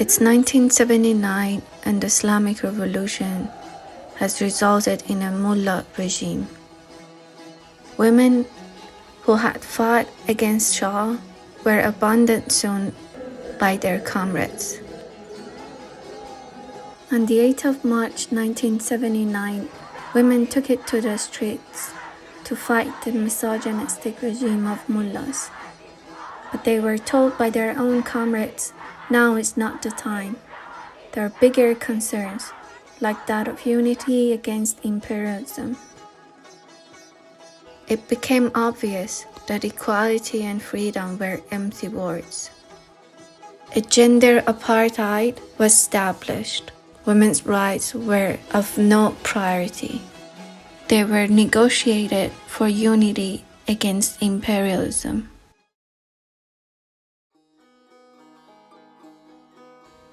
It's 1979 and the Islamic Revolution has resulted in a mullah regime. Women who had fought against Shah were abandoned soon by their comrades. On the 8th of March 1979, women took it to the streets to fight the misogynistic regime of mullahs. But they were told by their own comrades, now is not the time. There are bigger concerns, like that of unity against imperialism. It became obvious that equality and freedom were empty words. A gender apartheid was established. Women's rights were of no priority. They were negotiated for unity against imperialism.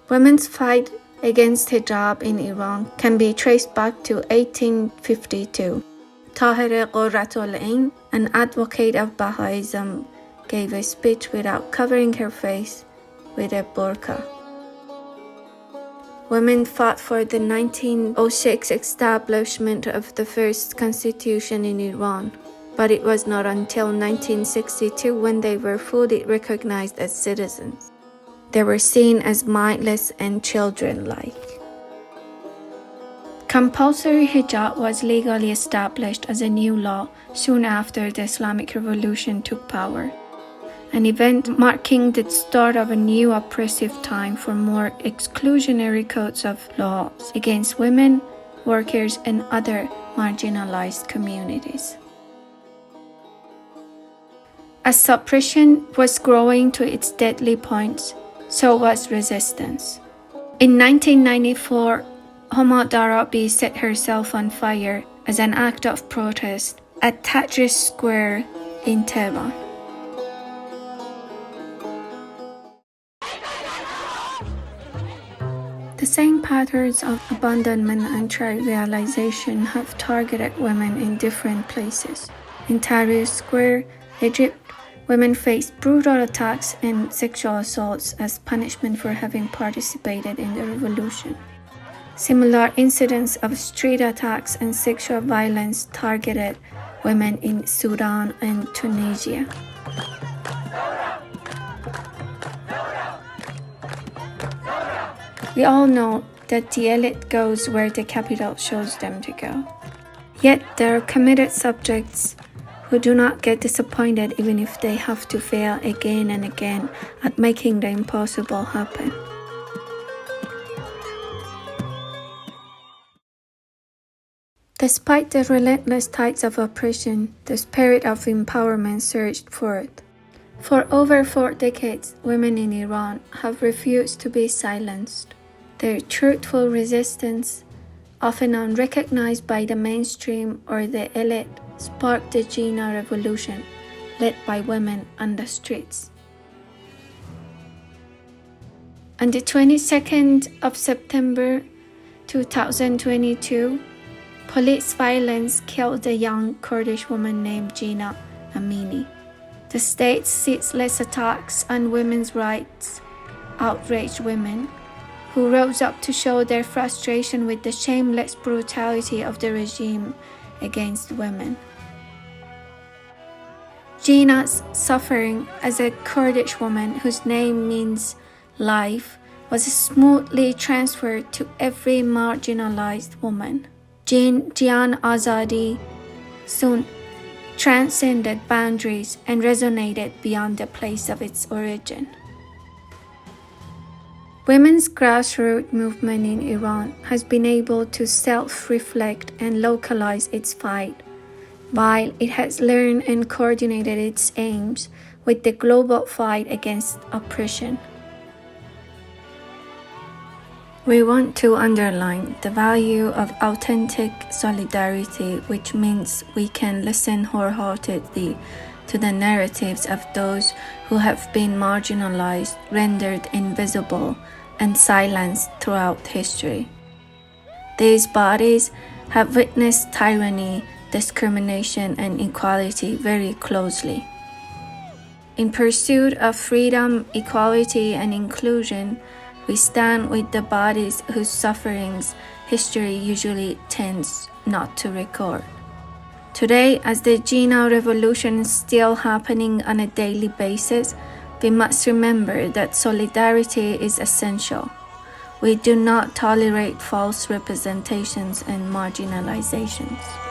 Women's fight against hijab in Iran can be traced back to 1852. Tahir Qurratulain, an advocate of Baha'ism, gave a speech without covering her face with a burqa. Women fought for the 1906 establishment of the first constitution in Iran, but it was not until 1962 when they were fully recognized as citizens. They were seen as mindless and children-like. Compulsory hijab was legally established as a new law soon after the Islamic Revolution took power, an event marking the start of a new oppressive time for more exclusionary codes of laws against women, workers, and other marginalized communities. As suppression was growing to its deadly points, so was resistance. In 1994, Homa Darabi set herself on fire as an act of protest at Tahrir Square in Tehran. The same patterns of abandonment and trivialization have targeted women in different places. In Tahrir Square, Egypt, women faced brutal attacks and sexual assaults as punishment for having participated in the revolution. Similar incidents of street attacks and sexual violence targeted women in Sudan and Tunisia. We all know that the elite goes where the capital shows them to go. Yet there are committed subjects who do not get disappointed even if they have to fail again and again at making the impossible happen. Despite the relentless tides of oppression, the spirit of empowerment surged forth. For over 4 decades, women in Iran have refused to be silenced. Their truthful resistance, often unrecognized by the mainstream or the elite, sparked the Jina revolution, led by women on the streets. On the 22nd of September 2022, police violence killed a young Kurdish woman named Gina Amini. The state's ceaseless attacks on women's rights outraged women, who rose up to show their frustration with the shameless brutality of the regime against women. Gina's suffering as a Kurdish woman whose name means life was smoothly transferred to every marginalized woman. Jian Azadi soon transcended boundaries and resonated beyond the place of its origin. Women's grassroots movement in Iran has been able to self-reflect and localize its fight, while it has learned and coordinated its aims with the global fight against oppression. We want to underline the value of authentic solidarity, which means we can listen wholeheartedly to the narratives of those who have been marginalized, rendered invisible, and silenced throughout history. These bodies have witnessed tyranny, discrimination, and equality very closely. In pursuit of freedom, equality, and inclusion, We stand with the bodies whose sufferings history usually tends not to record. Today, as the Jina revolution is still happening on a daily basis, we must remember that solidarity is essential. We do not tolerate false representations and marginalizations.